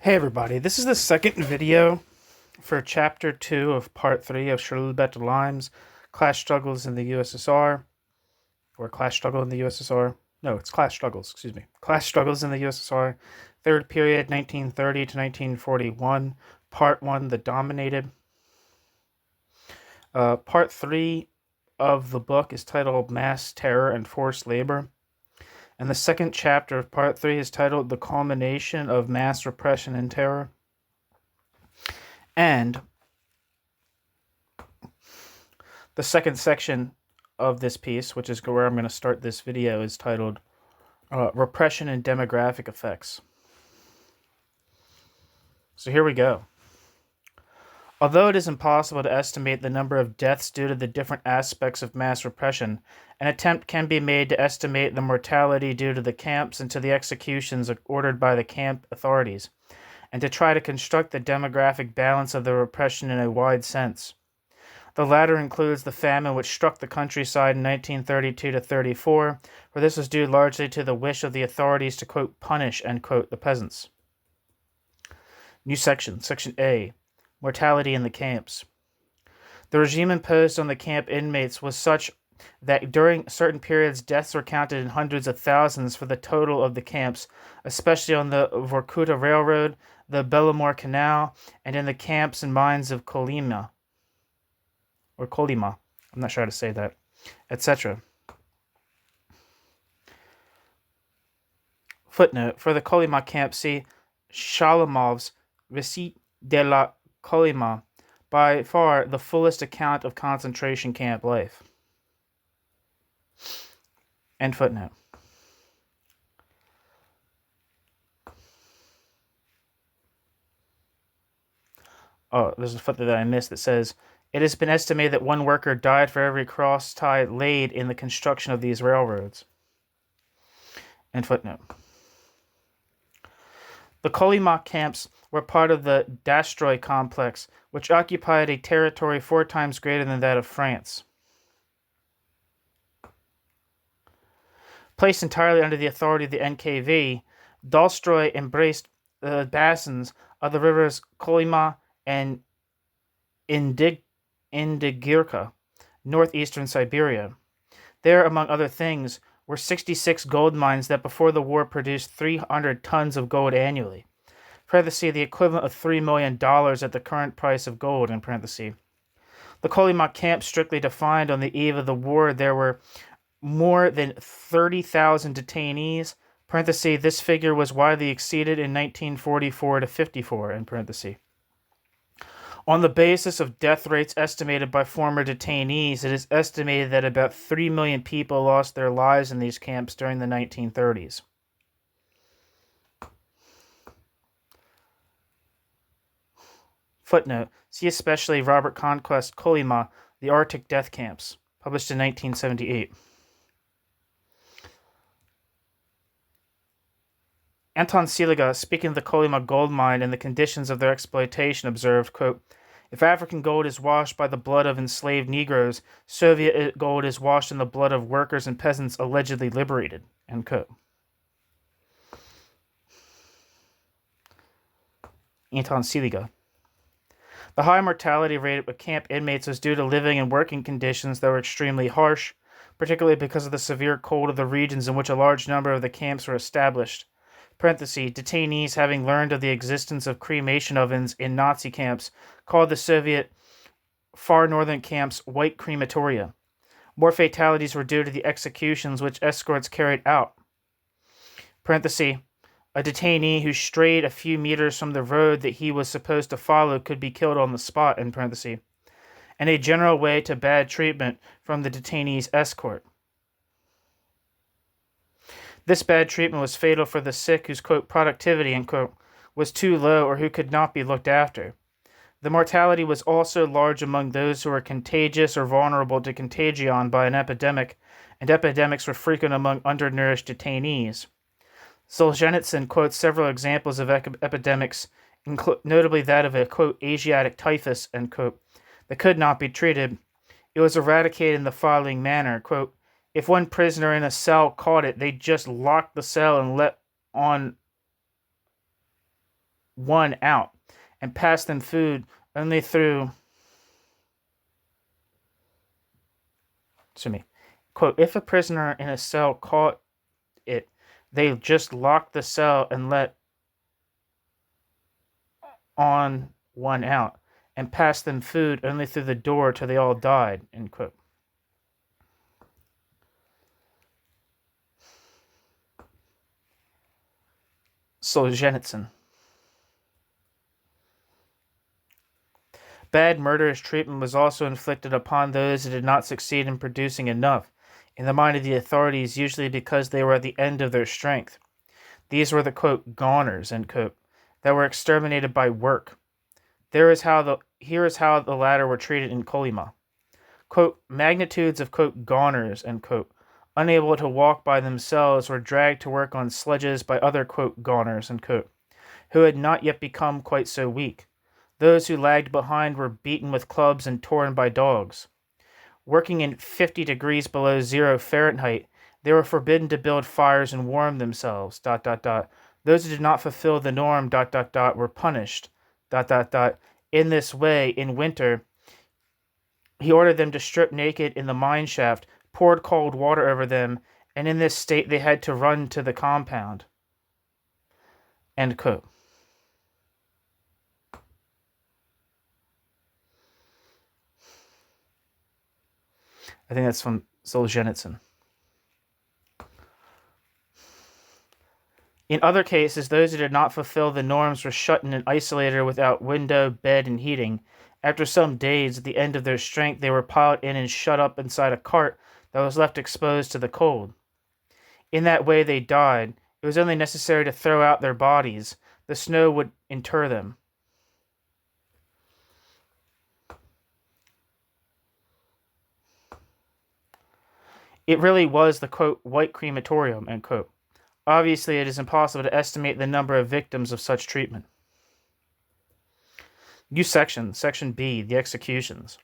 Hey everybody, this is the second video for Chapter 2 of Part 3 of Charles Bettelheim's Class Struggles in the USSR, or Class Struggle in the USSR. No, it's Class Struggles, excuse me. Class Struggles in the USSR, third period, 1930 to 1941, Part 1, The Dominated. Part 3 of the book is titled Mass Terror and Forced Labor. And the second chapter of Part 3 is titled The Culmination of Mass Repression and Terror. And the second section of this piece, which is where I'm going to start this video, is titled Repression and Demographic Effects. So here we go. Although it is impossible to estimate the number of deaths due to the different aspects of mass repression, an attempt can be made to estimate the mortality due to the camps and to the executions ordered by the camp authorities, and to try to construct the demographic balance of the repression in a wide sense. The latter includes the famine which struck the countryside in 1932 to 34, where this was due largely to the wish of the authorities to, quote, punish, end quote, the peasants. New section, Section A. Mortality in the camps. The regime imposed on the camp inmates was such that during certain periods deaths were counted in hundreds of thousands for the total of the camps, especially on the Vorkuta Railroad, the Belomor Canal, and in the camps and mines of Kolyma, I'm not sure how to say that, etc. Footnote: for the Kolyma camp, see Shalomov's Receipt de la Kolyma, by far the fullest account of concentration camp life. End footnote. Oh, there's a footnote that I missed that says, it has been estimated that one worker died for every cross tie laid in the construction of these railroads. End footnote. The Kolyma camps were part of the Dastroy complex, which occupied a territory 4 times greater than that of France. Placed entirely under the authority of the NKV, Dalstroy embraced the basins of the rivers Kolyma and Indigirka, northeastern Siberia. There, among other things, were 66 gold mines that before the war produced 300 tons of gold annually. Parenthesis, the equivalent of $3 million at the current price of gold, in parenthesis. The Kolyma camp, strictly defined on the eve of the war, there were more than 30,000 detainees. Parenthesis, this figure was widely exceeded in 1944 to 54, in parenthesis. On the basis of death rates estimated by former detainees, it is estimated that about 3 million people lost their lives in these camps during the 1930s. Footnote: see especially Robert Conquest, Kolyma, The Arctic Death Camps, published in 1978. Anton Siliga, speaking of the Kolyma gold mine and the conditions of their exploitation, observed, quote, if African gold is washed by the blood of enslaved Negroes, Soviet gold is washed in the blood of workers and peasants allegedly liberated, end quote. Anton Siliga. The high mortality rate of camp inmates was due to living and working conditions that were extremely harsh, particularly because of the severe cold of the regions in which a large number of the camps were established. Parenthesis, detainees, having learned of the existence of cremation ovens in Nazi camps, called the Soviet far northern camps white crematoria. More fatalities were due to the executions which escorts carried out. Parenthesis, a detainee who strayed a few meters from the road that he was supposed to follow could be killed on the spot, in parenthesis, and a general way to bad treatment from the detainee's escort. This bad treatment was fatal for the sick whose, quote, productivity, end quote, was too low or who could not be looked after. The mortality was also large among those who were contagious or vulnerable to contagion by an epidemic, and epidemics were frequent among undernourished detainees. Solzhenitsyn quotes several examples of epidemics, notably that of a, quote, Asiatic typhus, end quote, that could not be treated. It was eradicated in the following manner, quote, if one prisoner in a cell caught it, they just locked the cell and let on one out and pass them food only through, quote, if a prisoner in a cell caught it, they just locked the cell and let on one out and passed them food only through the door till they all died, end quote. Solzhenitsyn. Bad murderous treatment was also inflicted upon those who did not succeed in producing enough, in the mind of the authorities, usually because they were at the end of their strength. These were the, quote, goners, end quote, that were exterminated by work. Here is how the latter were treated in Kolyma. Quote, magnitudes of, quote, goners, end quote, unable to walk by themselves, were dragged to work on sledges by other, quote, goners, end quote, who had not yet become quite so weak. Those who lagged behind were beaten with clubs and torn by dogs. Working in 50 degrees below 0 Fahrenheit, they were forbidden to build fires and warm themselves, ... Those who did not fulfill the norm, ... were punished, ... In this way, in winter, he ordered them to strip naked in the mine shaft, poured cold water over them, and in this state they had to run to the compound. End quote. I think that's from Solzhenitsyn. In other cases, those who did not fulfill the norms were shut in an isolator without window, bed, and heating. After some days, at the end of their strength, they were piled in and shut up inside a cart that was left exposed to the cold. In that way they died. It was only necessary to throw out their bodies. The snow would inter them. It really was the, quote, white crematorium, end quote. Obviously, it is impossible to estimate the number of victims of such treatment. New section, Section B, the executions.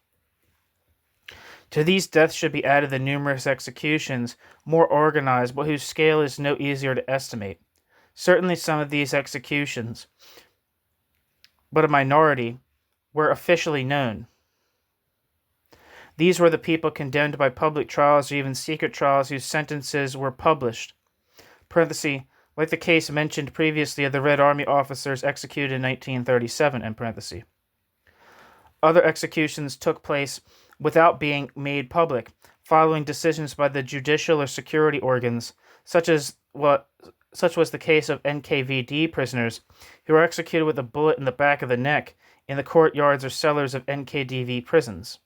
To these deaths should be added the numerous executions, more organized, but whose scale is no easier to estimate. Certainly some of these executions, but a minority, were officially known. These were the people condemned by public trials or even secret trials whose sentences were published. Parenthesis, like the case mentioned previously of the Red Army officers executed in 1937, end parenthesis. Other executions took place without being made public, following decisions by the judicial or security organs, such was the case of NKVD prisoners who were executed with a bullet in the back of the neck in the courtyards or cellars of NKVD prisons.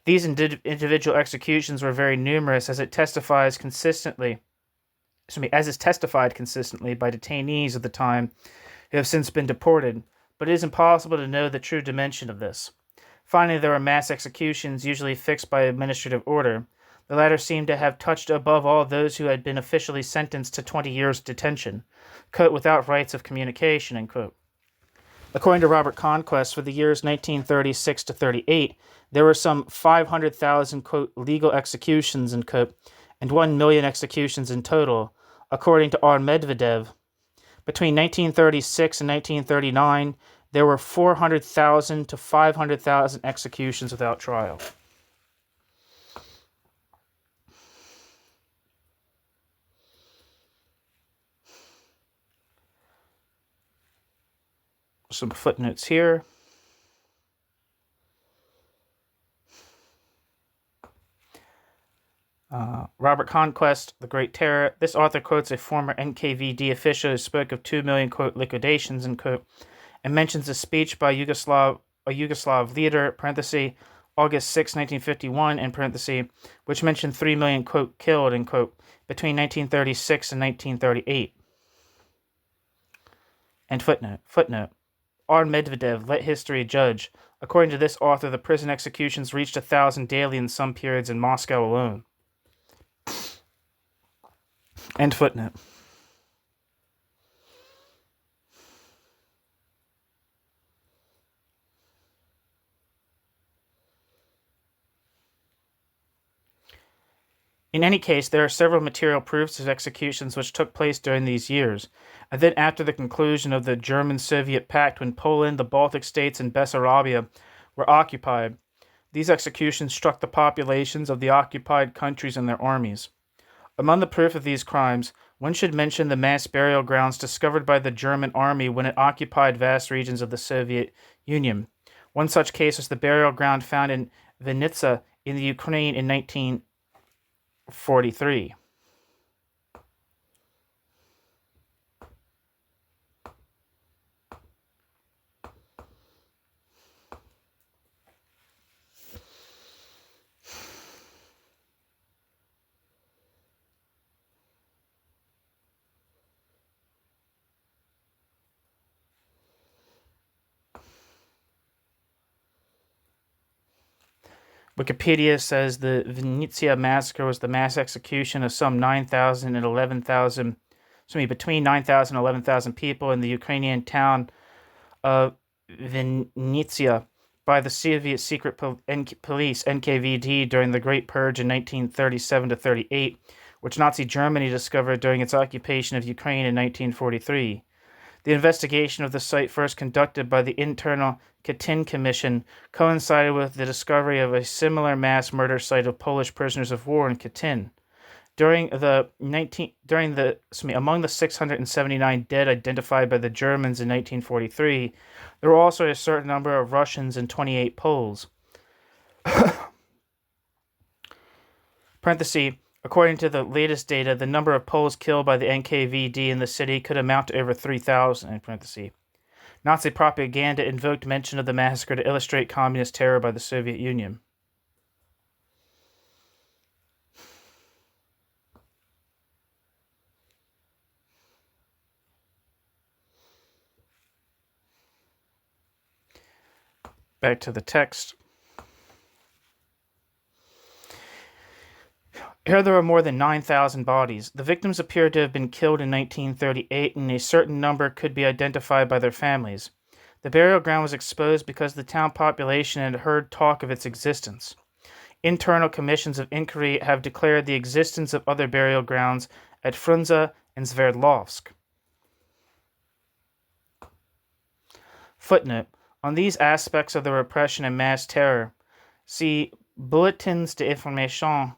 These individual executions were very numerous, as is testified consistently by detainees of the time who have since been deported, but it is impossible to know the true dimension of this. Finally, there were mass executions, usually fixed by administrative order. The latter seem to have touched above all those who had been officially sentenced to 20 years detention, quote, without rights of communication, end quote. According to Robert Conquest, for the years 1936 to 38, there were some 500,000, quote, legal executions, end quote, and 1 million executions in total, according to R. Medvedev. Between 1936 and 1939, there were 400,000 to 500,000 executions without trial. Some footnotes here. Robert Conquest, The Great Terror. This author quotes a former NKVD official who spoke of 2 million, quote, liquidations, end quote, and mentions a speech by a Yugoslav leader, parenthesis, August 6, 1951, end parenthesis, which mentioned 3 million, quote, killed, end quote, between 1936 and 1938. And footnote. R. Medvedev, Let History Judge. According to this author, the prison executions reached 1,000 daily in some periods in Moscow alone. End footnote. In any case, there are several material proofs of executions which took place during these years, and then after the conclusion of the German-Soviet Pact when Poland, the Baltic states, and Bessarabia were occupied. These executions struck the populations of the occupied countries and their armies. Among the proof of these crimes, one should mention the mass burial grounds discovered by the German army when it occupied vast regions of the Soviet Union. One such case was the burial ground found in Vinnytsia in the Ukraine in 1943. Wikipedia says the Vinnytsia massacre was the mass execution of some 9,000 and 11,000, between 9,000 and 11,000 people in the Ukrainian town of Vinnytsia by the Soviet secret police NKVD during the Great Purge in 1937 to 38, which Nazi Germany discovered during its occupation of Ukraine in 1943. The investigation of the site, first conducted by the internal Katyn Commission, coincided with the discovery of a similar mass murder site of Polish prisoners of war in Katyn. Among the 679 dead identified by the Germans in 1943, there were also a certain number of Russians and 28 Poles. Parenthesis, according to the latest data, the number of Poles killed by the NKVD in the city could amount to over 3,000. Nazi propaganda invoked mention of the massacre to illustrate communist terror by the Soviet Union. Back to the text. Here there were more than 9,000 bodies. The victims appeared to have been killed in 1938, and a certain number could be identified by their families. The burial ground was exposed because the town population had heard talk of its existence. Internal commissions of inquiry have declared the existence of other burial grounds at Frunze and Sverdlovsk. Footnote. On these aspects of the repression and mass terror, see Bulletins d'Information,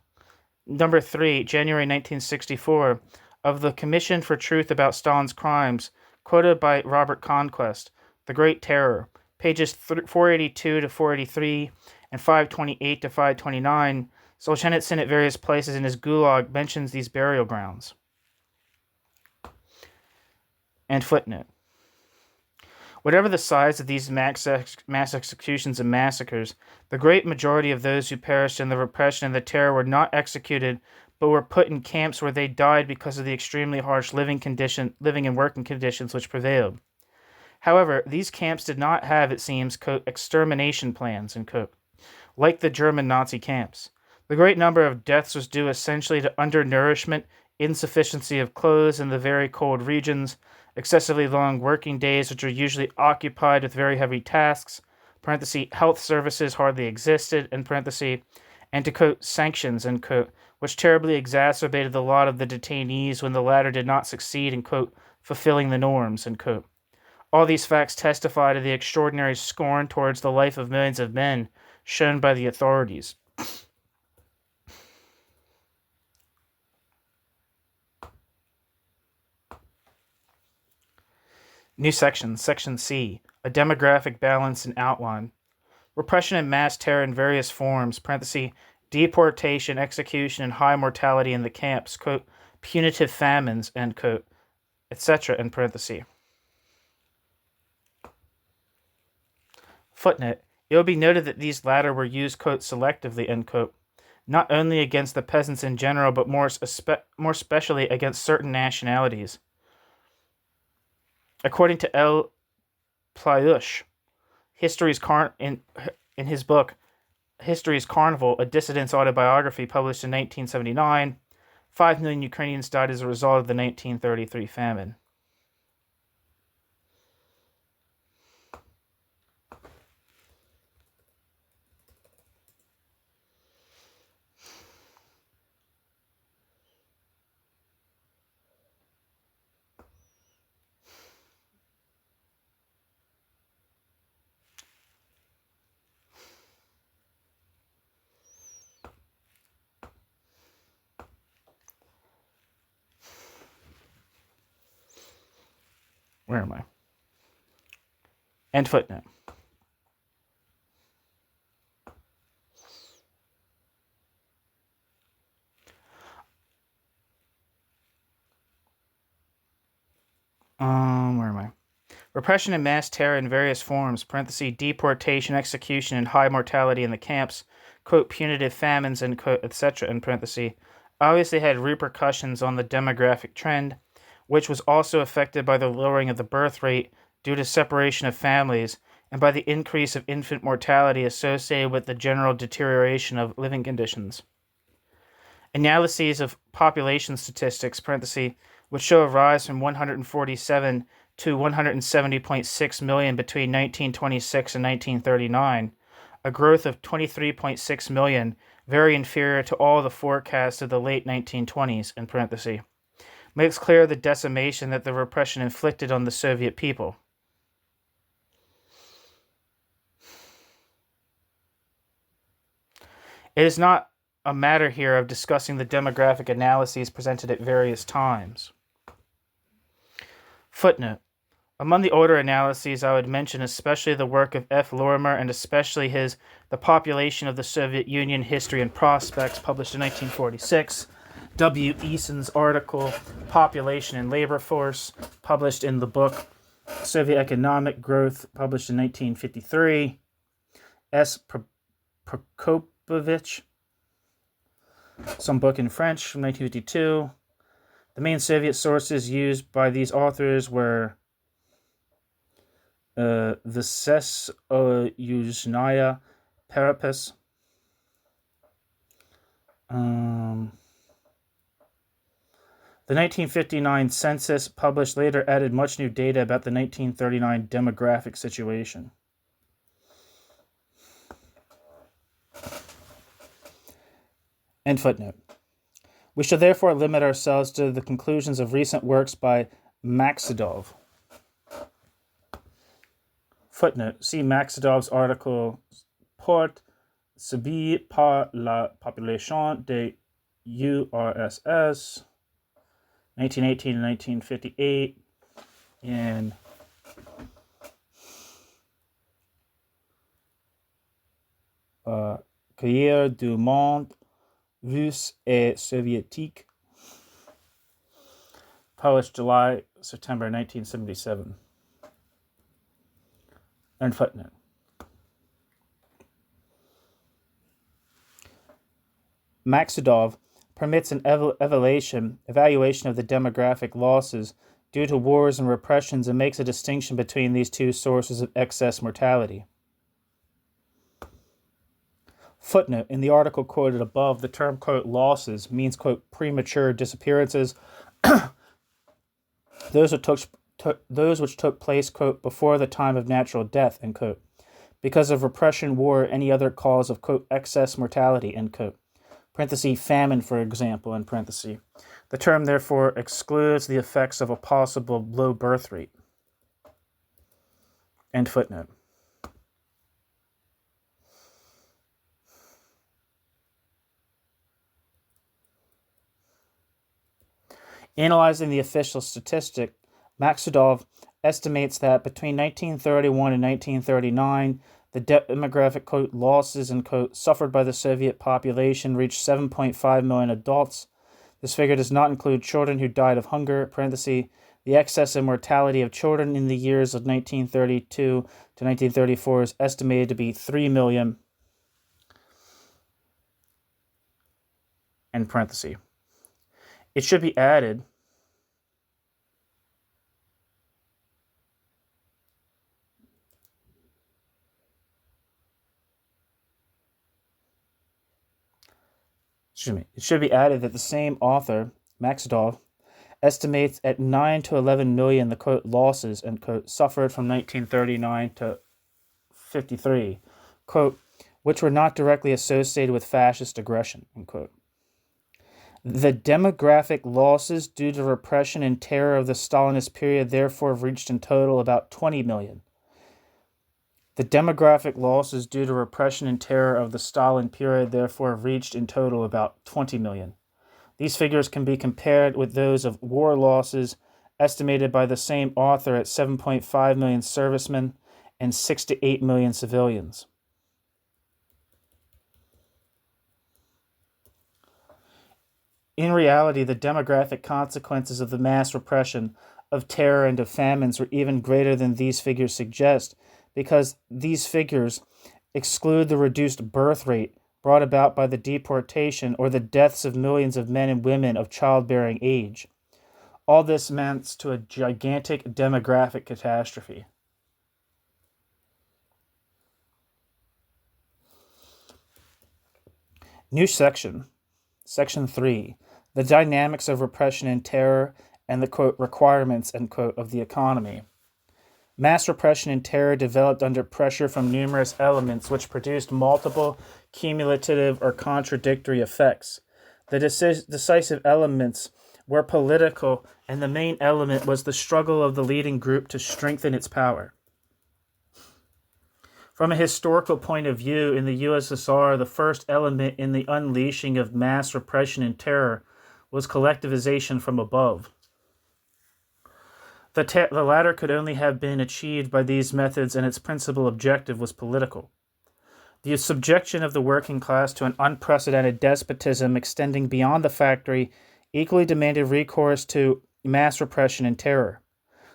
Number 3, January 1964, of the Commission for Truth About Stalin's Crimes, quoted by Robert Conquest, The Great Terror, pages 482 to 483 and 528 to 529. Solzhenitsyn at various places in his gulag mentions these burial grounds. And footnote. Whatever the size of these mass executions and massacres, the great majority of those who perished in the repression and the terror were not executed, but were put in camps where they died because of the extremely harsh living and working conditions which prevailed. However, these camps did not have, it seems, quote, extermination plans, end quote, like the German Nazi camps. The great number of deaths was due essentially to undernourishment, insufficiency of clothes in the very cold regions, excessively long working days which were usually occupied with very heavy tasks, health services hardly existed, and to quote, sanctions, end quote, which terribly exacerbated the lot of the detainees when the latter did not succeed in, quote, fulfilling the norms, end quote. All these facts testify to the extraordinary scorn towards the life of millions of men shown by the authorities. New section, Section C, a demographic balance and outline. Repression and mass terror in various forms, deportation, execution, and high mortality in the camps, quote, punitive famines, end quote, etc., in parentheses. Footnote. It will be noted that these latter were used, quote, selectively, end quote, not only against the peasants in general, but more especially against certain nationalities. According to L. Playush, in his book History's Carnival, a dissident's autobiography published in 1979, 5 million Ukrainians died as a result of the 1933 famine. Where am I? End footnote. Where am I? Repression and mass terror in various forms, parenthesis, deportation, execution, and high mortality in the camps, quote, punitive famines, and quote, etc., in parenthesis, obviously had repercussions on the demographic trend, which was also affected by the lowering of the birth rate due to separation of families and by the increase of infant mortality associated with the general deterioration of living conditions. Analyses of population statistics, parenthesis, which show a rise from 147 to 170.6 million between 1926 and 1939, a growth of 23.6 million, very inferior to all the forecasts of the late 1920s, in parenthesis, makes clear the decimation that the repression inflicted on the Soviet people. It is not a matter here of discussing the demographic analyses presented at various times. Footnote. Among the older analyses, I would mention especially the work of F. Lorimer and especially his The Population of the Soviet Union, History and Prospects, published in 1946, W. Eason's article, Population and Labor Force, published in the book Soviet Economic Growth, published in 1953, S. Prokopovich, some book in French from 1952. The main Soviet sources used by these authors were Vyses Yuzhnaya Perepis, the 1959 census published later added much new data about the 1939 demographic situation. End footnote. We shall therefore limit ourselves to the conclusions of recent works by Maksudov. Footnote. See Maksudov's article Porte subie par la population de URSS, 1918 and 1958, in Cahiers du Monde Russe et Soviétique, published September 1977. End footnote. Maksudov permits an evaluation of the demographic losses due to wars and repressions and makes a distinction between these two sources of excess mortality. Footnote. In the article quoted above, the term, quote, losses means, quote, premature disappearances, those which took place, quote, before the time of natural death, end quote, because of repression, war, or any other cause of, quote, excess mortality, end quote. Parenthesis, famine, for example, in parenthesis. The term, therefore, excludes the effects of a possible low birth rate. End footnote. Analyzing the official statistic, Maksudov estimates that between 1931 and 1939, the demographic, quote, losses, and quote, suffered by the Soviet population reached 7.5 million adults. This figure does not include children who died of hunger, parenthesis, the excess and mortality of children in the years of 1932 to 1934 is estimated to be 3 million, end parenthesis. It should be added that the same author, Maksudov, estimates at 9 to 11 million the, quote, losses, end quote, suffered from 1939 to 53, quote, which were not directly associated with fascist aggression, end quote. The demographic losses due to repression and terror of the Stalinist period therefore reached in total about 20 million. The demographic losses due to repression and terror of the Stalin period therefore reached in total about 20 million. These figures can be compared with those of war losses estimated by the same author at 7.5 million servicemen and 6 to 8 million civilians. In reality, the demographic consequences of the mass repression, of terror, and of famines were even greater than these figures suggest, because these figures exclude the reduced birth rate brought about by the deportation or the deaths of millions of men and women of childbearing age. All this amounts to a gigantic demographic catastrophe. New section, Section 3, the dynamics of repression and terror and the, quote, requirements, end quote, of the economy. Mass repression and terror developed under pressure from numerous elements which produced multiple cumulative or contradictory effects. The decisive elements were political, and the main element was the struggle of the leading group to strengthen its power. From a historical point of view, in the USSR, the first element in the unleashing of mass repression and terror was collectivization from above. The latter could only have been achieved by these methods, and its principal objective was political. The subjection of the working class to an unprecedented despotism extending beyond the factory equally demanded recourse to mass repression and terror.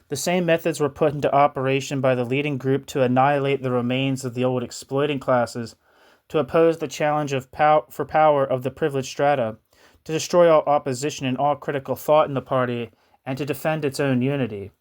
The same methods were put into operation by the leading group to annihilate the remains of the old exploiting classes, to oppose the challenge for power of the privileged strata, to destroy all opposition and all critical thought in the party, and to defend its own unity.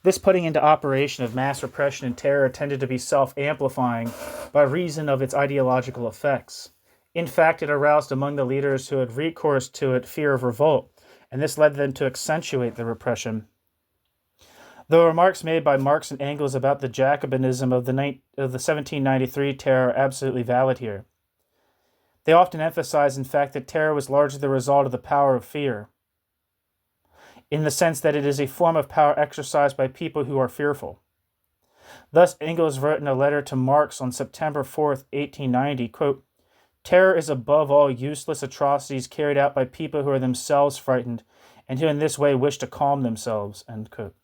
This putting into operation of mass repression and terror tended to be self-amplifying by reason of its ideological effects. In fact, it aroused among the leaders who had recourse to it fear of revolt, and this led them to accentuate the repression. The remarks made by Marx and Engels about the Jacobinism of the 1793 terror are absolutely valid here. They often emphasize, in fact, that terror was largely the result of the power of fear, in the sense that it is a form of power exercised by people who are fearful. Thus, Engels wrote in a letter to Marx on September 4th, 1890, quote, "Terror is above all useless atrocities carried out by people who are themselves frightened and who in this way wish to calm themselves," end quote.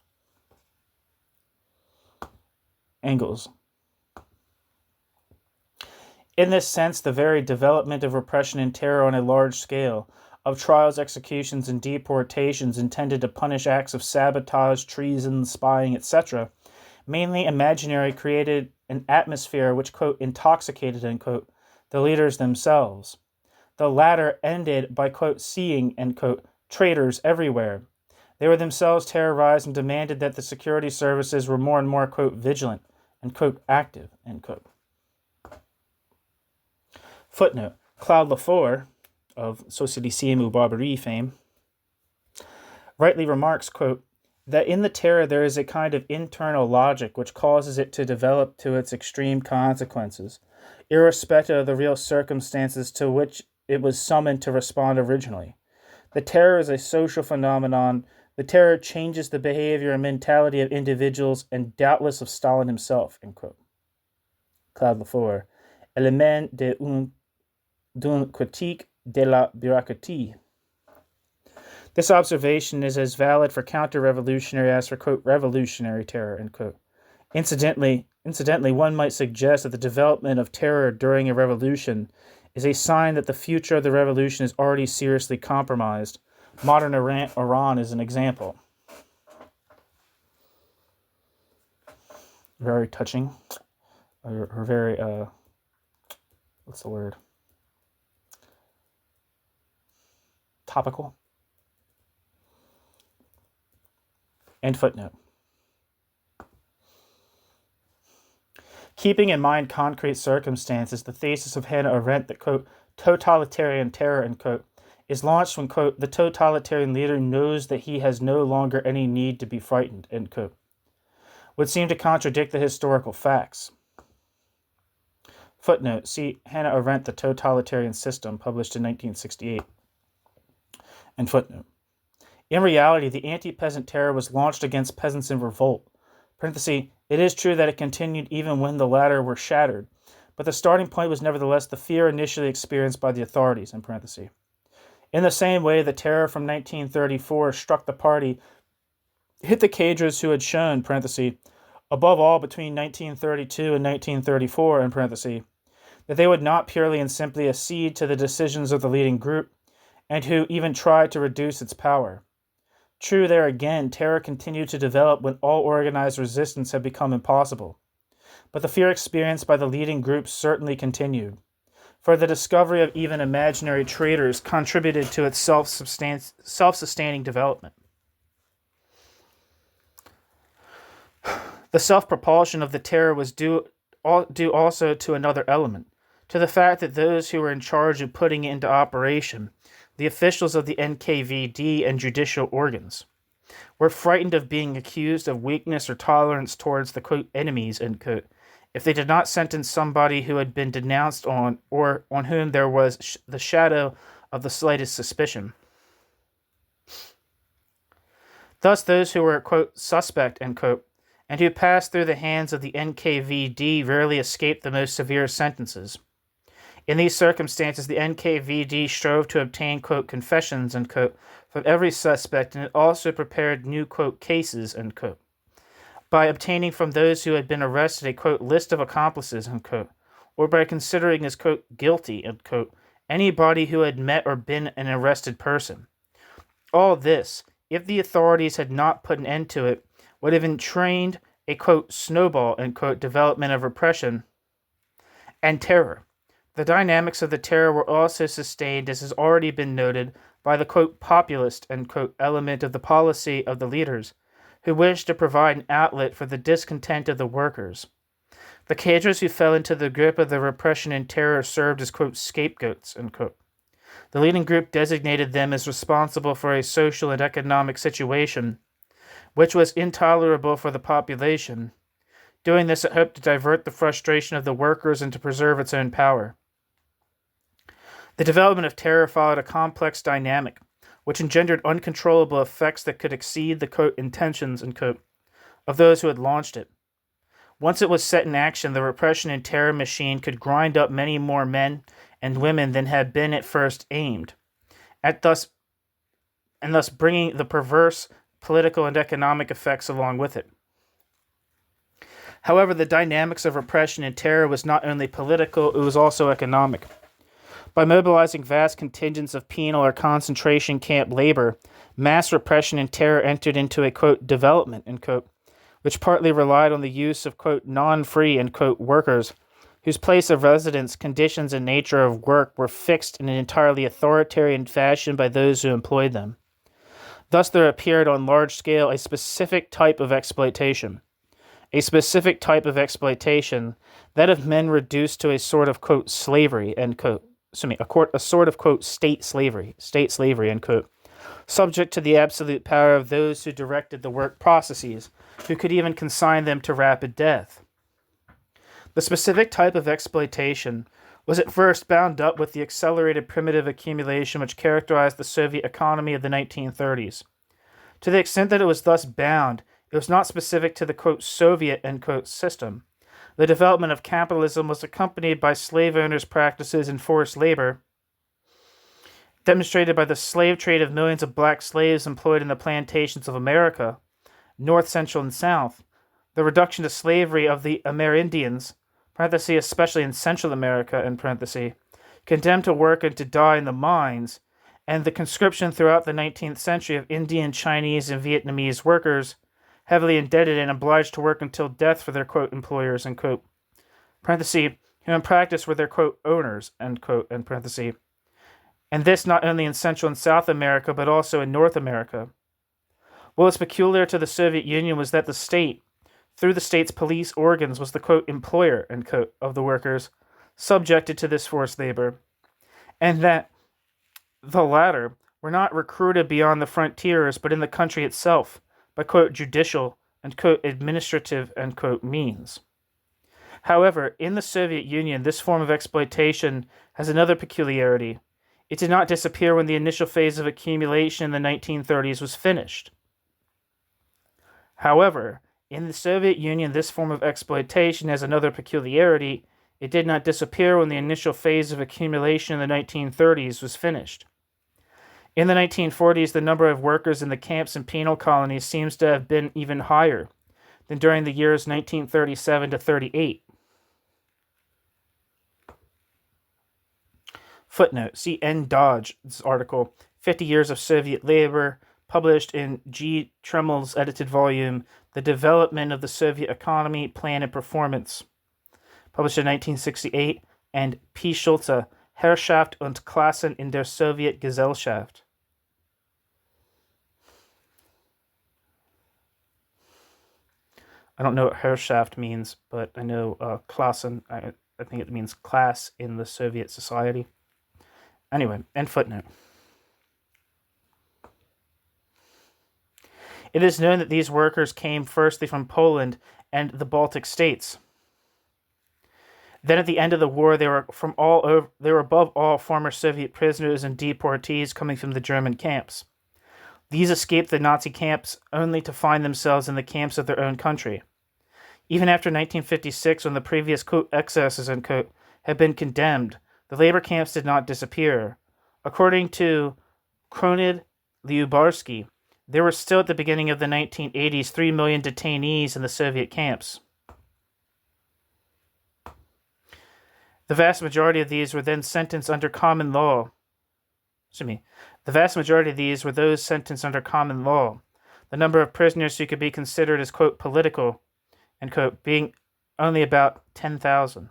Engels. In this sense, the very development of repression and terror on a large scale, of trials, executions, and deportations intended to punish acts of sabotage, treason, spying, etc., mainly imaginary, created an atmosphere which, quote, intoxicated, end quote, the leaders themselves. The latter ended by, quote, seeing, end quote, traitors everywhere. They were themselves terrorized and demanded that the security services were more and more, quote, vigilant and, quote, active, end quote. Footnote. Claude Lefort, of Socialisme ou Barbarie fame, rightly remarks, quote, that in the terror there is a kind of internal logic which causes it to develop to its extreme consequences, irrespective of the real circumstances to which it was summoned to respond originally. The terror is a social phenomenon. The terror changes the behavior and mentality of individuals and doubtless of Stalin himself, end quote. Claude Lefort, Élément d'une critique de la bureaucratie. This observation is as valid for counter-revolutionary as for, quote, revolutionary terror, end quote. Incidentally, one might suggest that the development of terror during a revolution is a sign that the future of the revolution is already seriously compromised. Modern Iran is an example. Very touching, or very, what's the word? Topical. End footnote. Keeping in mind concrete circumstances, the thesis of Hannah Arendt that, quote, totalitarian terror, end quote, is launched when, quote, the totalitarian leader knows that he has no longer any need to be frightened, end quote, would seem to contradict the historical facts. Footnote. See Hannah Arendt, The Totalitarian System, published in 1968. And footnote. In reality, the anti-peasant terror was launched against peasants in revolt. Parenthesis, it is true that it continued even when the latter were shattered, but the starting point was nevertheless the fear initially experienced by the authorities, in parentheses. In the same way, the terror from 1934 struck the party, hit the cadres who had shown, parentheses, above all between 1932 and 1934, in parentheses, that they would not purely and simply accede to the decisions of the leading group, and who even tried to reduce its power. True, there again, terror continued to develop when all organized resistance had become impossible. But the fear experienced by the leading groups certainly continued, for the discovery of even imaginary traitors contributed to its self-sustaining development. The self-propulsion of the terror was due also to another element, to the fact that those who were in charge of putting it into operation, the officials of the NKVD and judicial organs, were frightened of being accused of weakness or tolerance towards the, quote, enemies, end quote, if they did not sentence somebody who had been denounced on or on whom there was the shadow of the slightest suspicion. Thus, those who were, quote, suspect, end quote, and who passed through the hands of the NKVD rarely escaped the most severe sentences. In these circumstances, the NKVD strove to obtain, quote, confessions, end quote, from every suspect, and it also prepared new, quote, cases, end quote, by obtaining from those who had been arrested a, quote, list of accomplices, end quote, or by considering as, quote, guilty, end quote, anybody who had met or been an arrested person. All this, if the authorities had not put an end to it, would have entrained a, quote, snowball, end quote, development of repression and terror. The dynamics of the terror were also sustained, as has already been noted, by the, quote, populist, end quote, element of the policy of the leaders, who wished to provide an outlet for the discontent of the workers. The cadres who fell into the grip of the repression and terror served as, quote, scapegoats, end quote. The leading group designated them as responsible for a social and economic situation which was intolerable for the population. Doing this, it hoped to divert the frustration of the workers and to preserve its own power. The development of terror followed a complex dynamic, which engendered uncontrollable effects that could exceed the, quote, intentions, end quote, of those who had launched it. Once it was set in action, the repression and terror machine could grind up many more men and women than had been at first aimed, thus bringing the perverse political and economic effects along with it. However, the dynamics of repression and terror was not only political, it was also economic. By mobilizing vast contingents of penal or concentration camp labor, mass repression and terror entered into a, quote, development, end quote, which partly relied on the use of, quote, non-free, end quote, workers, whose place of residence, conditions, and nature of work were fixed in an entirely authoritarian fashion by those who employed them. Thus there appeared on large scale a specific type of exploitation. A specific type of exploitation, that of men reduced to a sort of, quote, slavery, end quote, a sort of, quote, state slavery, end quote, subject to the absolute power of those who directed the work processes, who could even consign them to rapid death. The specific type of exploitation was at first bound up with the accelerated primitive accumulation which characterized the Soviet economy of the 1930s. To the extent that it was thus bound, it was not specific to the, quote, Soviet, end quote, system. The development of capitalism was accompanied by slave owners' practices in forced labor, demonstrated by the slave trade of millions of black slaves employed in the plantations of America, North, Central, and South, the reduction to slavery of the Amerindians, especially in Central America, condemned to work and to die in the mines, and the conscription throughout the 19th century of Indian, Chinese, and Vietnamese workers, heavily indebted and obliged to work until death for their, quote, employers, end quote, who in practice were their, quote, owners, end quote, and this not only in Central and South America, but also in North America. What was peculiar to the Soviet Union was that the state, through the state's police organs, was the, quote, employer, end quote, of the workers subjected to this forced labor, and that the latter were not recruited beyond the frontiers, but in the country itself, by, quote, judicial and, quote, administrative, end quote, means. However, in the Soviet Union, this form of exploitation has another peculiarity. It did not disappear when the initial phase of accumulation in the 1930s was finished. However, in the Soviet Union, this form of exploitation has another peculiarity. It did not disappear when the initial phase of accumulation in the 1930s was finished. In the 1940s, the number of workers in the camps and penal colonies seems to have been even higher than during the years 1937 to 38. Footnote, see N. Dodge's article, 50 Years of Soviet Labor, published in G. Tremel's edited volume, The Development of the Soviet Economy, Plan and Performance, published in 1968, and P. Schulze, Herrschaft und Klassen in der Sowjetgesellschaft. I don't know what Herrschaft means, but I know Klassen, I think it means class in the Soviet society. Anyway, end footnote. It is known that these workers came firstly from Poland and the Baltic states. Then at the end of the war, they were above all former Soviet prisoners and deportees coming from the German camps. These escaped the Nazi camps only to find themselves in the camps of their own country. Even after 1956, when the previous, quote, excesses, unquote, had been condemned, the labor camps did not disappear. According to Kronid Lyubarsky, there were still at the beginning of the 1980s 3 million detainees in the Soviet camps. The vast majority of these were then sentenced under common law. The vast majority of these were those sentenced under common law. The number of prisoners who could be considered as, quote, political, end quote, being only about 10,000.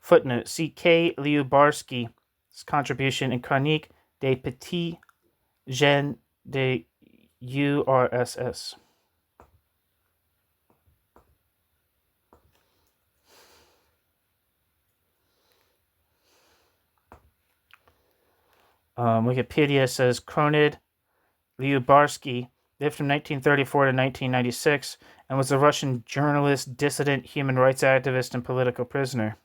Footnote, see K. Lyubarsky's contribution in Chronique des Petits Gens de URSS. Wikipedia says Kronid Lyubarsky lived from 1934 to 1996 and was a Russian journalist, dissident, human rights activist, and political prisoner.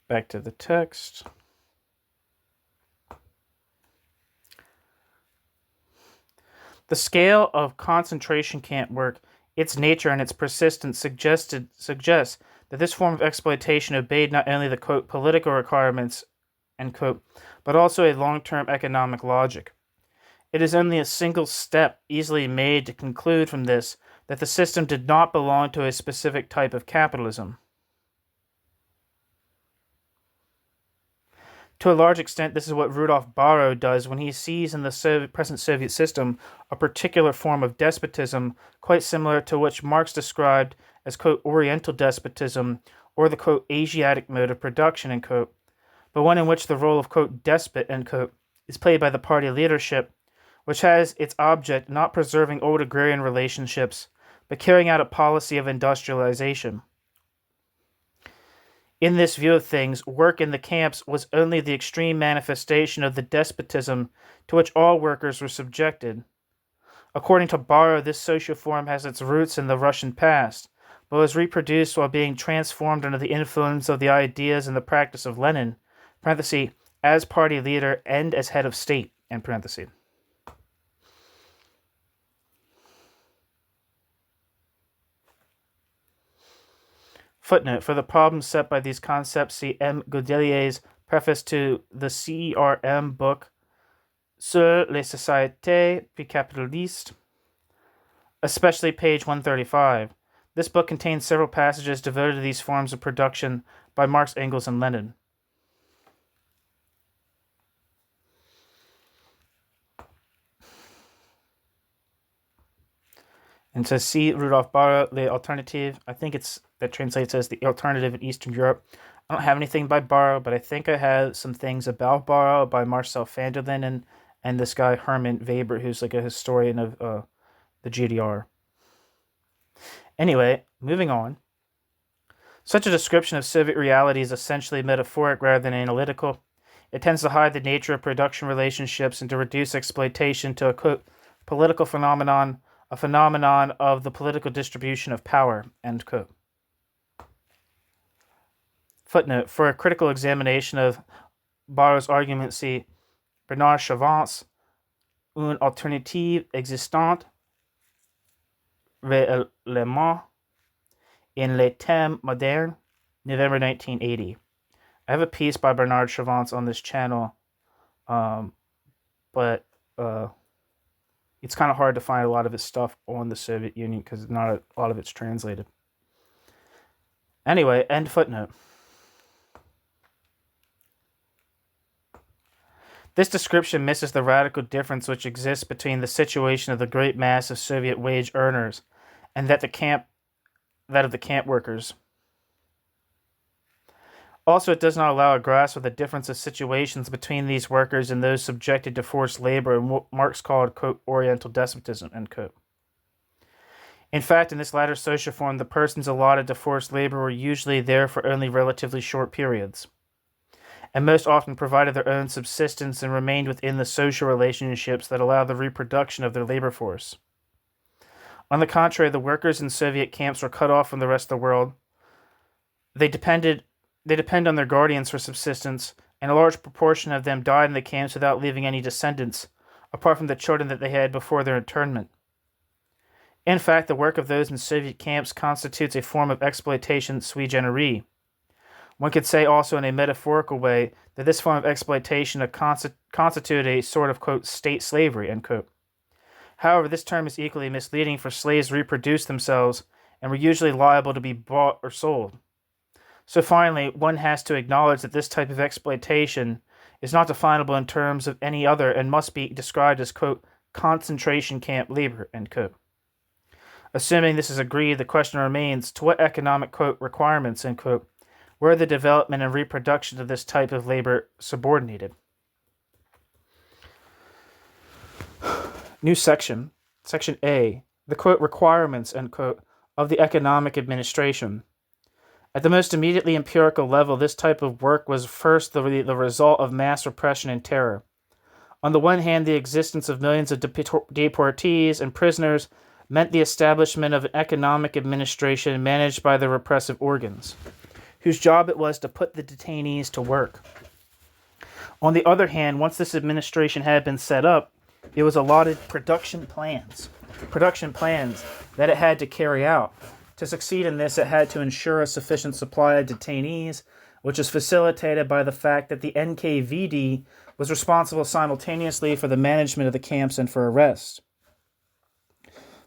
Back to the text. The scale of concentration camp work, its nature, and its persistence suggests that this form of exploitation obeyed not only the, quote, political requirements, end quote, but also a long-term economic logic. It is only a single step easily made to conclude from this that the system did not belong to a specific type of capitalism. To a large extent, this is what Rudolf Barrow does when he sees in the present Soviet system a particular form of despotism quite similar to which Marx described as, quote, Oriental despotism or the, quote, Asiatic mode of production, end quote, but one in which the role of, quote, despot, end quote, is played by the party leadership, which has its object not preserving old agrarian relationships, but carrying out a policy of industrialization. In this view of things, work in the camps was only the extreme manifestation of the despotism to which all workers were subjected. According to Barrow, this social form has its roots in the Russian past, but was reproduced while being transformed under the influence of the ideas and the practice of Lenin, parenthesis, as party leader and as head of state, end parenthesis. Footnote, for the problems set by these concepts, see M. Godelier's preface to the CERM book Sur les sociétés précapitalistes, especially page 135. This book contains several passages devoted to these forms of production by Marx, Engels, and Lenin. And to see Rudolf Barrow, Les Alternatives, I think that translates as the alternative in Eastern Europe. I don't have anything by Barrow, but I think I have some things about Barrow by Marcel van der Linden and this guy Herman Weber, who's like a historian of the GDR. Anyway, moving on. Such a description of Soviet reality is essentially metaphoric rather than analytical. It tends to hide the nature of production relationships and to reduce exploitation to a, quote, political phenomenon, a phenomenon of the political distribution of power, end quote. Footnote, for a critical examination of Barreau's argument, see Bernard Chavant's Une alternative existante réellement in les temps modernes, November 1980. I have a piece by Bernard Chavant on this channel, but it's kind of hard to find a lot of his stuff on the Soviet Union because not a lot of it's translated. Anyway, end footnote. This description misses the radical difference which exists between the situation of the great mass of Soviet wage earners and that of the camp workers. Also, it does not allow a grasp of the difference of situations between these workers and those subjected to forced labor and what Marx called, quote, Oriental despotism, end quote. In fact, in this latter social form, the persons allotted to forced labor were usually there for only relatively short periods, and most often provided their own subsistence and remained within the social relationships that allow the reproduction of their labor force. On the contrary, the workers in Soviet camps were cut off from the rest of the world. They depend on their guardians for subsistence, and a large proportion of them died in the camps without leaving any descendants, apart from the children that they had before their internment. In fact, the work of those in Soviet camps constitutes a form of exploitation sui generis. One could say also in a metaphorical way that this form of exploitation constituted a sort of, quote, state slavery, end quote. However, this term is equally misleading, for slaves reproduced themselves and were usually liable to be bought or sold. So finally, one has to acknowledge that this type of exploitation is not definable in terms of any other and must be described as, quote, concentration camp labor, end quote. Assuming this is agreed, the question remains, to what economic, quote, requirements, end quote, were the development and reproduction of this type of labor subordinated? New section, Section A, the, quote, requirements, end quote, of the economic administration. At the most immediately empirical level, this type of work was first the result of mass repression and terror. On the one hand, the existence of millions of deportees and prisoners meant the establishment of an economic administration managed by the repressive organs, whose job it was to put the detainees to work. On the other hand, once this administration had been set up, it was allotted production plans that it had to carry out. To succeed in this, it had to ensure a sufficient supply of detainees, which is facilitated by the fact that the NKVD was responsible simultaneously for the management of the camps and for arrest.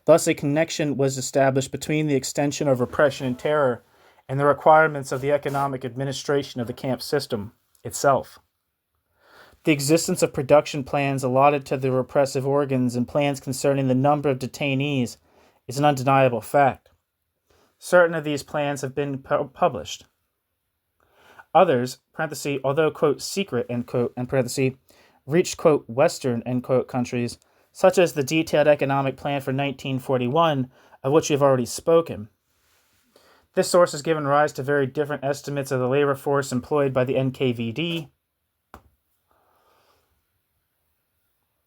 Thus, a connection was established between the extension of repression and terror and the requirements of the economic administration of the camp system itself. The existence of production plans allotted to the repressive organs and plans concerning the number of detainees is an undeniable fact. Certain of these plans have been published. Others, parenthesis, although, quote, secret, end quote, and parenthesis, reached, quote, Western, end quote, countries, such as the detailed economic plan for 1941, of which we have already spoken. This source has given rise to very different estimates of the labor force employed by the NKVD.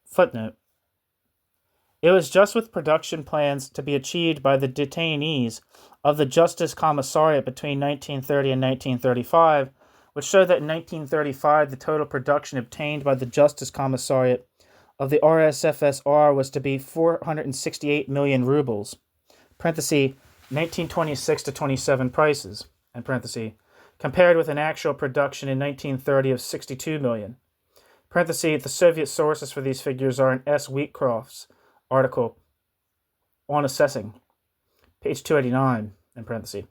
Footnote. It was just with production plans to be achieved by the detainees of the Justice Commissariat between 1930 and 1935, which showed that in 1935 the total production obtained by the Justice Commissariat of the RSFSR was to be 468 million rubles, parenthesis, 1926 to 27 prices, and parenthesis, compared with an actual production in 1930 of 62 million. Parenthesis, the Soviet sources for these figures are in S. Wheatcroft's article on assessing, page 289, in parenthesis.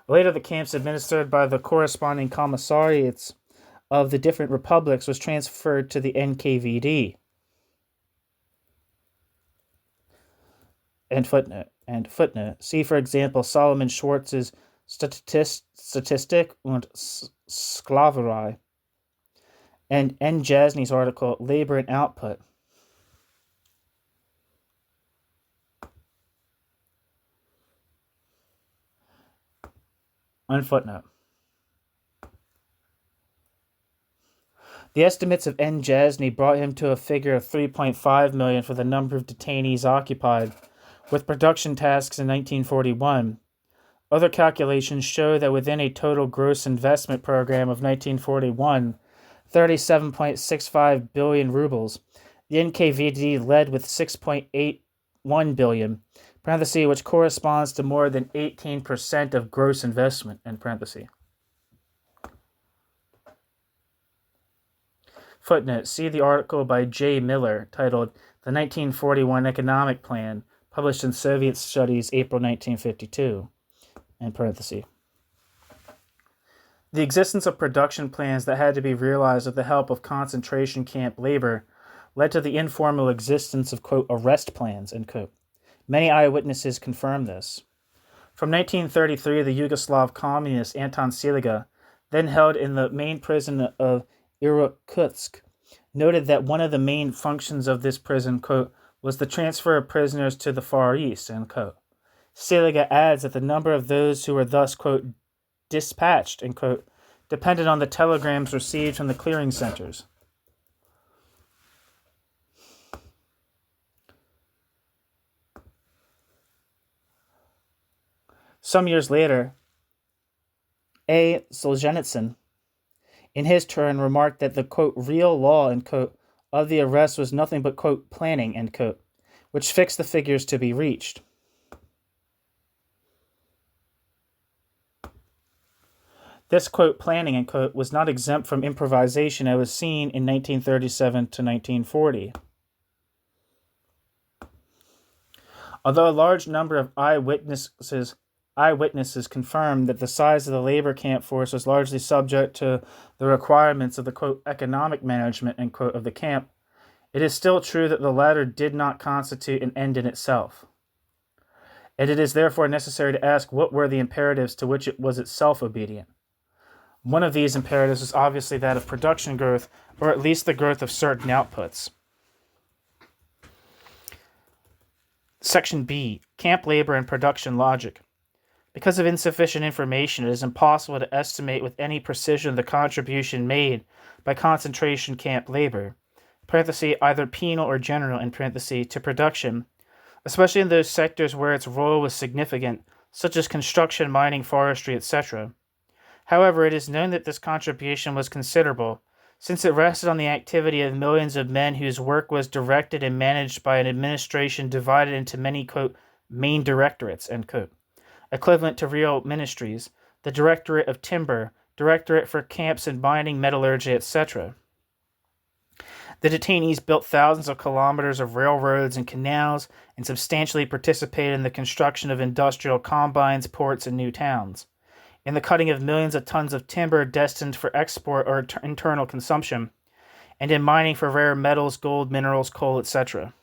Later, the camps administered by the corresponding commissariats of the different republics was transferred to the NKVD. End footnote. See, for example, Solomon Schwartz's Statistik und Sklaverei, and N. Jasny's article, Labor and Output. Footnote. The estimates of N. Jasny brought him to a figure of 3.5 million for the number of detainees occupied with production tasks in 1941. Other calculations show that within a total gross investment program of 1941, 37.65 billion rubles, the NKVD led with 6.81 billion, which corresponds to more than 18% of gross investment, Footnote, see the article by J. Miller titled The 1941 Economic Plan, published in Soviet Studies, April 1952, The existence of production plans that had to be realized with the help of concentration camp labor led to the informal existence of, quote, arrest plans, end quote. Many eyewitnesses confirm this. From 1933, the Yugoslav communist Anton Siliga, then held in the main prison of Irkutsk, noted that one of the main functions of this prison, quote, was the transfer of prisoners to the Far East, end quote. Siliga adds that the number of those who were thus, quote, dispatched, end quote, depended on the telegrams received from the clearing centers. Some years later, A. Solzhenitsyn, in his turn, remarked that the, quote, real law, end quote, of the arrest was nothing but, quote, planning, end quote, which fixed the figures to be reached. This, quote, planning, end quote, was not exempt from improvisation as was seen in 1937 to 1940. Although a large number of eyewitnesses confirmed that the size of the labor camp force was largely subject to the requirements of the, quote, economic management, end quote, of the camp, it is still true that the latter did not constitute an end in itself. And it is therefore necessary to ask what were the imperatives to which it was itself obedient. One of these imperatives is obviously that of production growth, or at least the growth of certain outputs. Section B, camp labor and production logic. Because of insufficient information, it is impossible to estimate with any precision the contribution made by concentration camp labor, either penal or general, to production, especially in those sectors where its role was significant, such as construction, mining, forestry, etc. However, it is known that this contribution was considerable, since it rested on the activity of millions of men whose work was directed and managed by an administration divided into many, quote, main directorates, end quote, equivalent to real ministries, the Directorate of Timber, Directorate for Camps and Mining, Metallurgy, etc. The detainees built thousands of kilometers of railroads and canals and substantially participated in the construction of industrial combines, ports, and new towns, in the cutting of millions of tons of timber destined for export or internal consumption, and in mining for rare metals, gold, minerals, coal, etc.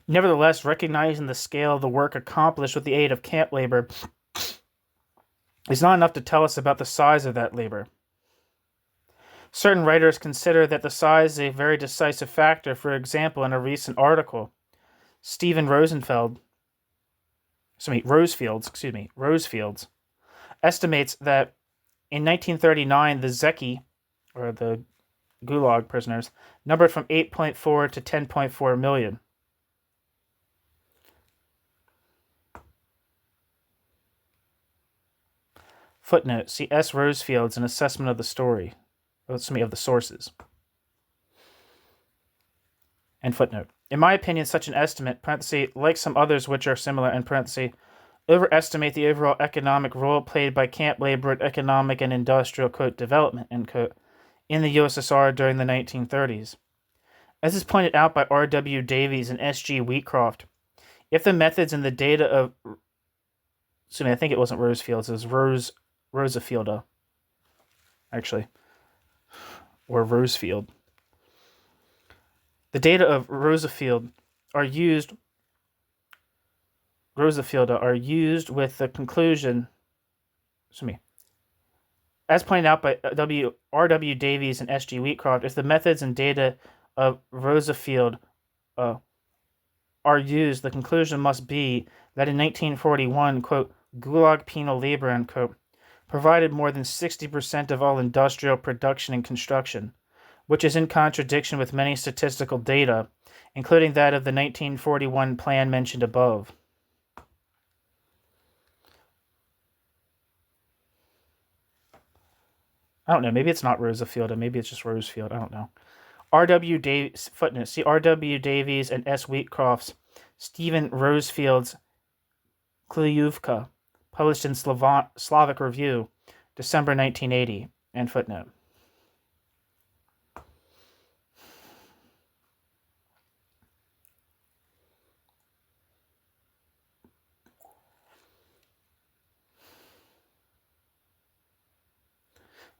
Nevertheless, recognizing the scale of the work accomplished with the aid of camp labor is not enough to tell us about the size of that labor. Certain writers consider that the size is a very decisive factor. For example, in a recent article, Stephen Rosefields, estimates that in 1939 the Zeki, or the Gulag prisoners, numbered from 8.4 to 10.4 million. Footnote, see S. Rosefields, an assessment of the story. Of the sources. And footnote. In my opinion, such an estimate, like some others which are similar, overestimate the overall economic role played by camp labor in economic and industrial, quote, development, end quote, in the USSR during the 1930s. As is pointed out by R.W. Davies and S.G. Wheatcroft, if the methods and the data of... I think it wasn't Rosefields, it was Rosefielda, actually. Or Rosefield. The data of Rosefielda are used with the conclusion, as pointed out by R.W. Davies and S.G. Wheatcroft, if the methods and data of Roosevelt are used, the conclusion must be that in 1941, quote, Gulag penal labor, unquote, provided more than 60% of all industrial production and construction, which is in contradiction with many statistical data, including that of the 1941 plan mentioned above. I don't know. Maybe it's not Roosevelt, and maybe it's just Roosevelt. I don't know. R.W. Davies, footnote, see R.W. Davies and S. Wheatcroft's Stephen Rosefeld's Kliyuvka, published in Slavic Review, December 1980, and footnote.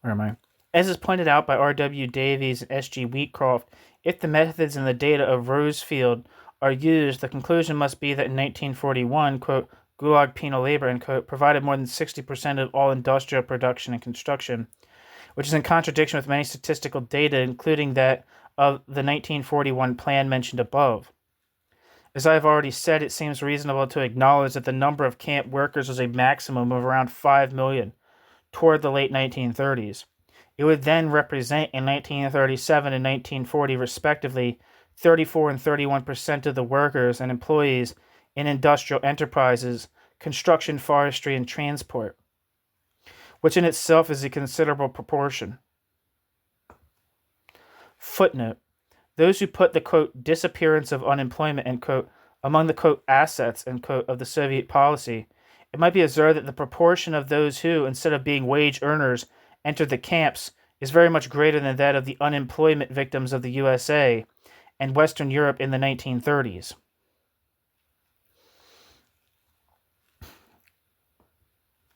Where am I? As is pointed out by R.W. Davies and S.G. Wheatcroft, if the methods and the data of Rosefield are used, the conclusion must be that in 1941, quote, Gulag penal labor, unquote, provided more than 60% of all industrial production and construction, which is in contradiction with many statistical data, including that of the 1941 plan mentioned above. As I have already said, it seems reasonable to acknowledge that the number of camp workers was a maximum of around 5 million toward the late 1930s. It would then represent in 1937 and 1940, respectively, 34 and 31% of the workers and employees in industrial enterprises, construction, forestry, and transport, which in itself is a considerable proportion. Footnote. Those who put the, quote, disappearance of unemployment, end quote, among the, quote, assets, end quote, of the Soviet policy, it might be observed that the proportion of those who, instead of being wage earners, entered the camps is very much greater than that of the unemployment victims of the USA and Western Europe in the 1930s.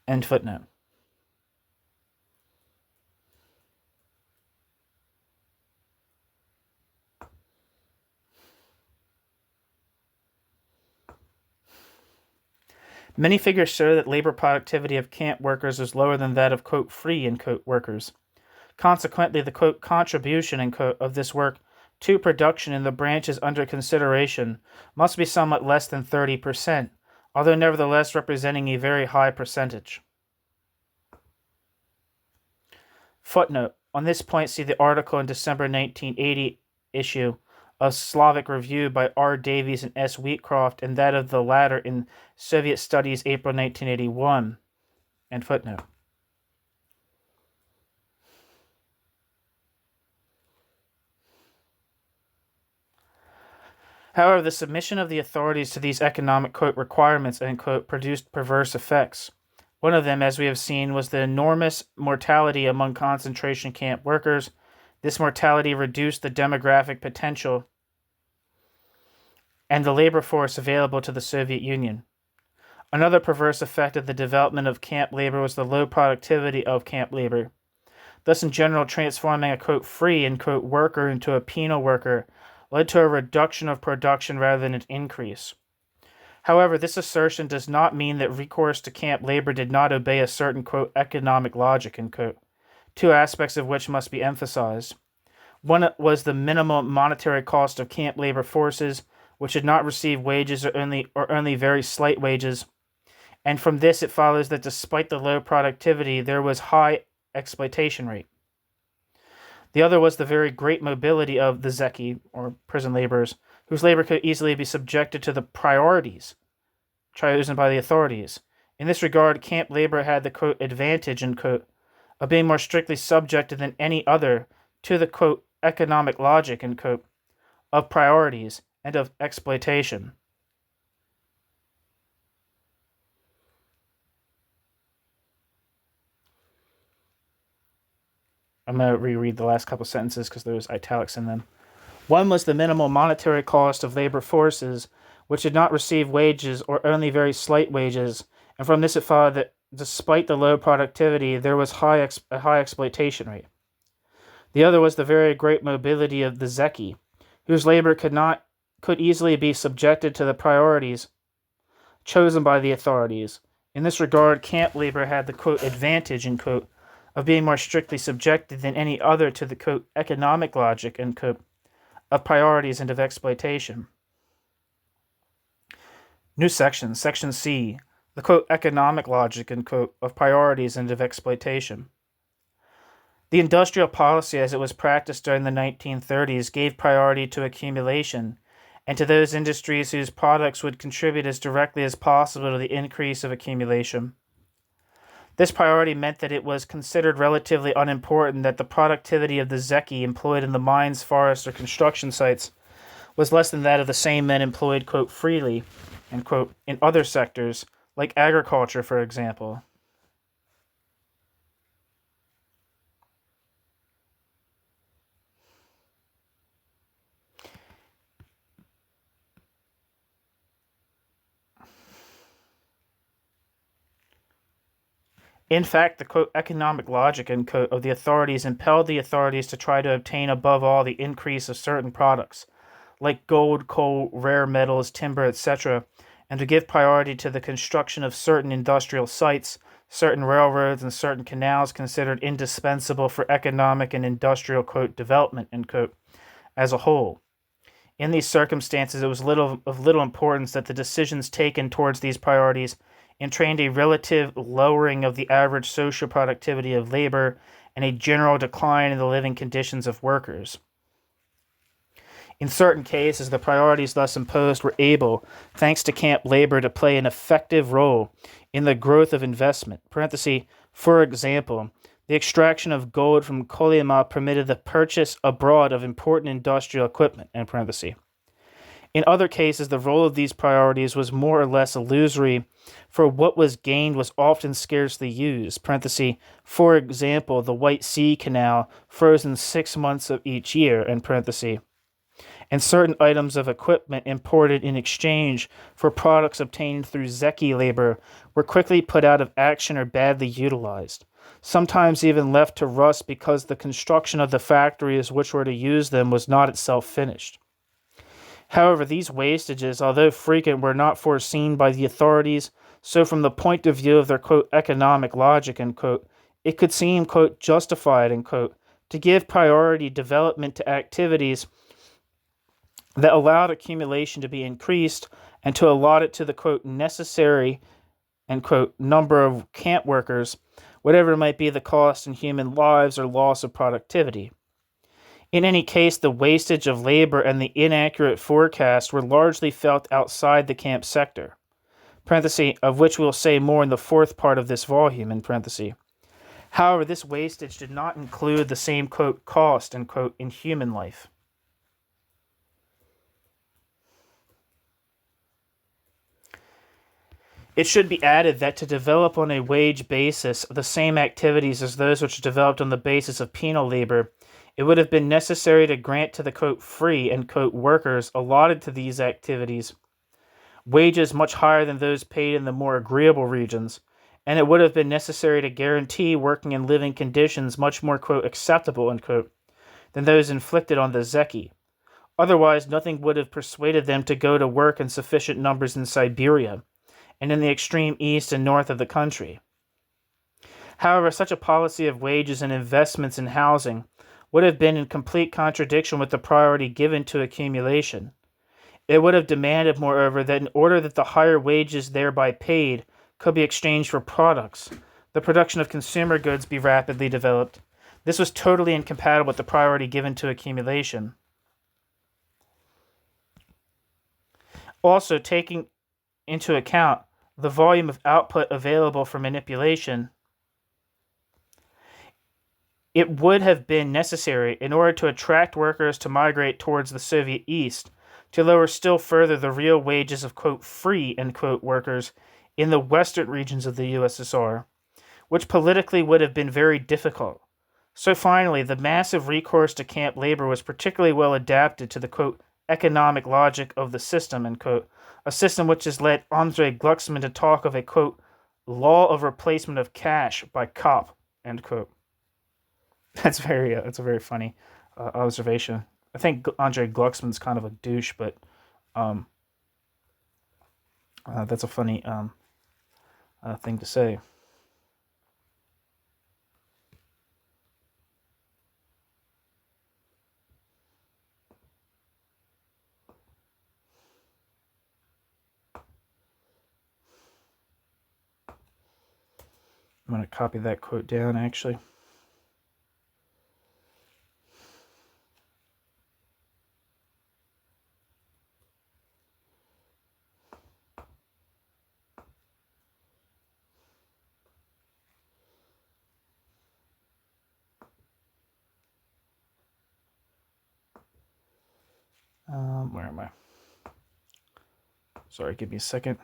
End footnote. Many figures show that labor productivity of camp workers is lower than that of, quote, free, end quote, workers. Consequently, the, quote, contribution, end quote, of this work to production in the branches under consideration must be somewhat less than 30%, although nevertheless representing a very high percentage. Footnote. On this point, see the article in December 1980 issue of Slavic Review by R. Davies and S. Wheatcroft, and that of the latter in Soviet Studies, April 1981. End footnote. However, the submission of the authorities to these economic, quote, requirements, end quote, produced perverse effects. One of them, as we have seen, was the enormous mortality among concentration camp workers. This mortality reduced the demographic potential and the labor force available to the Soviet Union. Another perverse effect of the development of camp labor was the low productivity of camp labor, thus in general transforming a, quote, free, end quote, worker into a penal worker led to a reduction of production rather than an increase. However, this assertion does not mean that recourse to camp labor did not obey a certain, quote, economic logic, end quote, two aspects of which must be emphasized. One was the minimum monetary cost of camp labor forces, which did not receive wages or only very slight wages, and from this it follows that despite the low productivity, there was high exploitation rate. The other was the very great mobility of the zeki, or prison laborers, whose labor could easily be subjected to the priorities chosen by the authorities. In this regard, camp labor had the, quote, advantage, end quote, of being more strictly subjected than any other to the, quote, economic logic, end quote, of priorities and of exploitation. I'm going to reread the last couple sentences because there's italics in them. One was the minimal monetary cost of labor forces, which did not receive wages or only very slight wages, and from this it followed that despite the low productivity, there was a high exploitation rate. The other was the very great mobility of the zeki, whose labor could easily be subjected to the priorities chosen by the authorities. In this regard, camp labor had the, quote, advantage, end quote, of being more strictly subjected than any other to the, quote, economic logic, end quote, of priorities and of exploitation. New section, section C, the quote, economic logic, end quote, of priorities and of exploitation. The industrial policy as it was practiced during the 1930s gave priority to accumulation and to those industries whose products would contribute as directly as possible to the increase of accumulation. This priority meant that it was considered relatively unimportant that the productivity of the zeki employed in the mines, forests, or construction sites was less than that of the same men employed, quote, freely, end quote, in other sectors, like agriculture, for example. In fact, the quote, economic logic, end quote, of the authorities impelled the authorities to try to obtain above all the increase of certain products, like gold, coal, rare metals, timber, etc., and to give priority to the construction of certain industrial sites, certain railroads, and certain canals considered indispensable for economic and industrial, quote, development, end quote, as a whole. In these circumstances, it was of little importance that the decisions taken towards these priorities entrained a relative lowering of the average social productivity of labor and a general decline in the living conditions of workers. In certain cases, the priorities thus imposed were able, thanks to camp labor, to play an effective role in the growth of investment. For example, the extraction of gold from Kolyma permitted the purchase abroad of important industrial equipment. In other cases, the role of these priorities was more or less illusory, for what was gained was often scarcely used. For example, the White Sea Canal, frozen 6 months of each year, and certain items of equipment imported in exchange for products obtained through zeki labor were quickly put out of action or badly utilized, sometimes even left to rust because the construction of the factories which were to use them was not itself finished. However, these wastages, although frequent, were not foreseen by the authorities, so from the point of view of their, quote, economic logic, end quote, it could seem, quote, justified, end quote, to give priority development to activities that allowed accumulation to be increased and to allot it to the, quote, necessary, end quote, number of camp workers, whatever might be the cost in human lives or loss of productivity. In any case, the wastage of labor and the inaccurate forecast were largely felt outside the camp sector, of which we'll say more in the fourth part of this volume, However, this wastage did not include the same, quote, cost, end quote, in human life. It should be added that to develop on a wage basis the same activities as those which developed on the basis of penal labor, it would have been necessary to grant to the, quote, free, end quote, workers allotted to these activities wages much higher than those paid in the more agreeable regions, and it would have been necessary to guarantee working and living conditions much more, quote, acceptable, end quote, than those inflicted on the zeki. Otherwise, nothing would have persuaded them to go to work in sufficient numbers in Siberia and in the extreme east and north of the country. However, such a policy of wages and investments in housing would have been in complete contradiction with the priority given to accumulation. It would have demanded, moreover, that in order that the higher wages thereby paid could be exchanged for products, the production of consumer goods be rapidly developed. This was totally incompatible with the priority given to accumulation. Also, taking into account the volume of output available for manipulation, it would have been necessary, in order to attract workers to migrate towards the Soviet East, to lower still further the real wages of, quote, free, end quote, workers in the western regions of the USSR, which politically would have been very difficult. So finally, the massive recourse to camp labor was particularly well adapted to the, quote, economic logic of the system, end quote, a system which has led Andrei Glucksmann to talk of a, quote, law of replacement of cash by cop, end quote. That's a very funny observation. I think Andrei Glucksmann's kind of a douche, but that's a funny thing to say. I'm going to copy that quote down, actually. Where am I? Sorry, give me a second.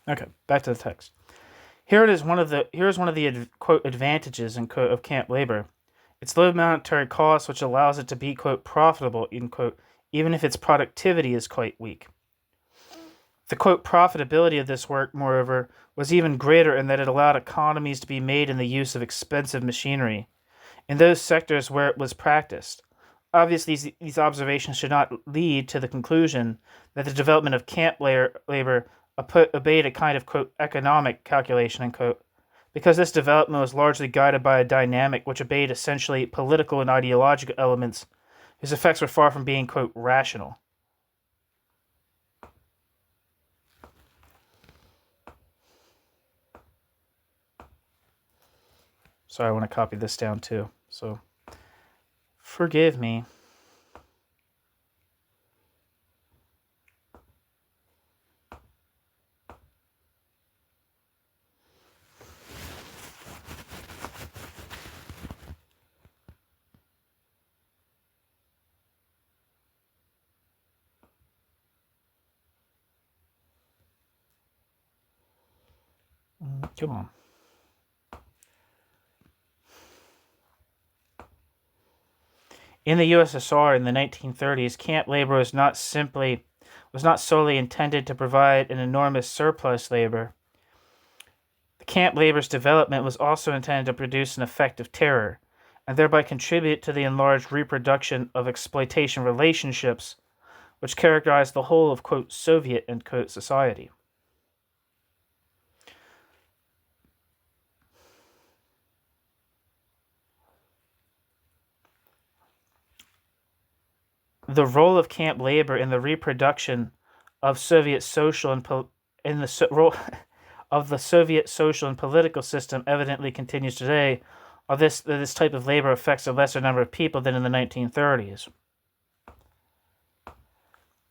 Okay, back to the text. Here is one of the quote advantages in quote of camp labor. Its low monetary cost, which allows it to be quote profitable in quote even if its productivity is quite weak. The quote profitability of this work, moreover, was even greater in that it allowed economies to be made in the use of expensive machinery in those sectors where it was practiced. Obviously, these observations should not lead to the conclusion that the development of camp labor obeyed a kind of quote economic calculation, unquote, because this development was largely guided by a dynamic which obeyed essentially political and ideological elements whose effects were far from being quote rational. Sorry, I want to copy this down too, so forgive me. Come on. In the USSR in the 1930s, camp labor was not solely intended to provide an enormous surplus labor. The camp labor's development was also intended to produce an effect of terror, and thereby contribute to the enlarged reproduction of exploitation relationships, which characterized the whole of quote Soviet end quote society. The role of camp labor in the reproduction of Soviet social and role of the Soviet social and political system evidently continues today. This type of labor affects a lesser number of people than in the 1930s.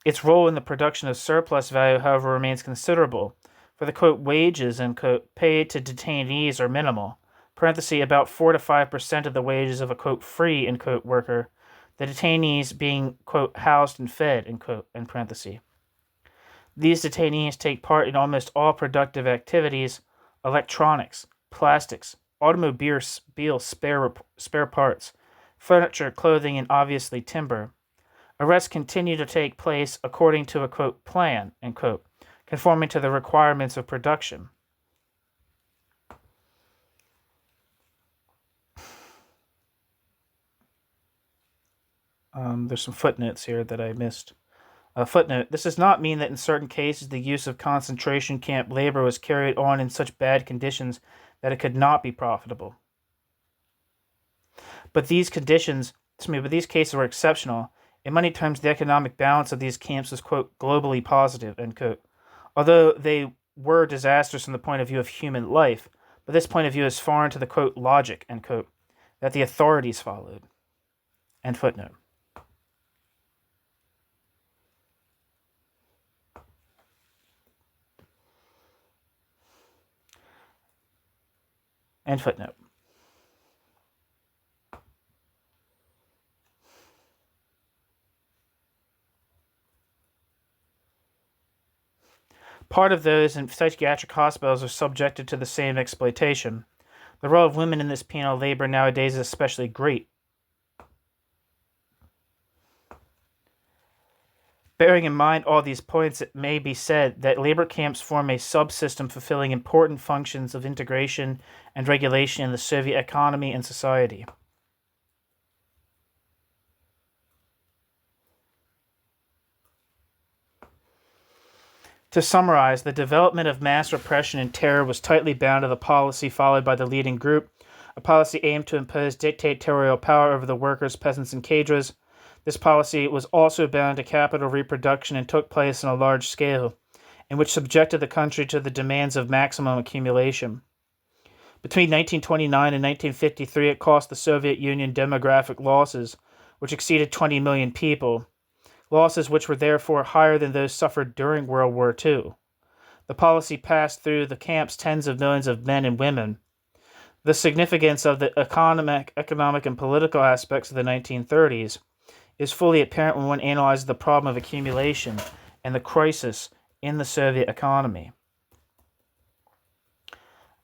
Its role in the production of surplus value, however, remains considerable, for the quote wages and quote paid to detainees are minimal. Parenthesis, about 4 to 5% of the wages of a quote free end quote worker, the detainees being quote housed and fed end quote end parenthesis. These detainees take part in almost all productive activities: electronics, plastics, automobile spare parts, furniture, clothing, and obviously timber. Arrests continue to take place according to a quote plan, end quote, conforming to the requirements of production. There's some footnotes here that I missed. Footnote, this does not mean that in certain cases the use of concentration camp labor was carried on in such bad conditions that it could not be profitable. But these cases were exceptional. In money terms, the economic balance of these camps was, quote, globally positive, end quote. Although they were disastrous from the point of view of human life, but this point of view is foreign to the, quote, logic, end quote, that the authorities followed. End footnote. End footnote. Part of those in psychiatric hospitals are subjected to the same exploitation. The role of women in this penal labor nowadays is especially great. Bearing in mind all these points, it may be said that labor camps form a subsystem fulfilling important functions of integration and regulation in the Soviet economy and society. To summarize, the development of mass repression and terror was tightly bound to the policy followed by the leading group, a policy aimed to impose dictatorial power over the workers, peasants, and cadres. This policy was also bound to capital reproduction and took place on a large scale, and which subjected the country to the demands of maximum accumulation. Between 1929 and 1953, it cost the Soviet Union demographic losses, which exceeded 20 million people, losses which were therefore higher than those suffered during World War II. The policy passed through the camps tens of millions of men and women. The significance of the economic, and political aspects of the 1930s is fully apparent when one analyzes the problem of accumulation and the crisis in the Soviet economy.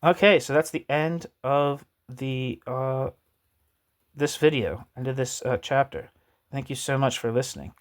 Okay, so that's the end of the this video, end of this chapter. Thank you so much for listening.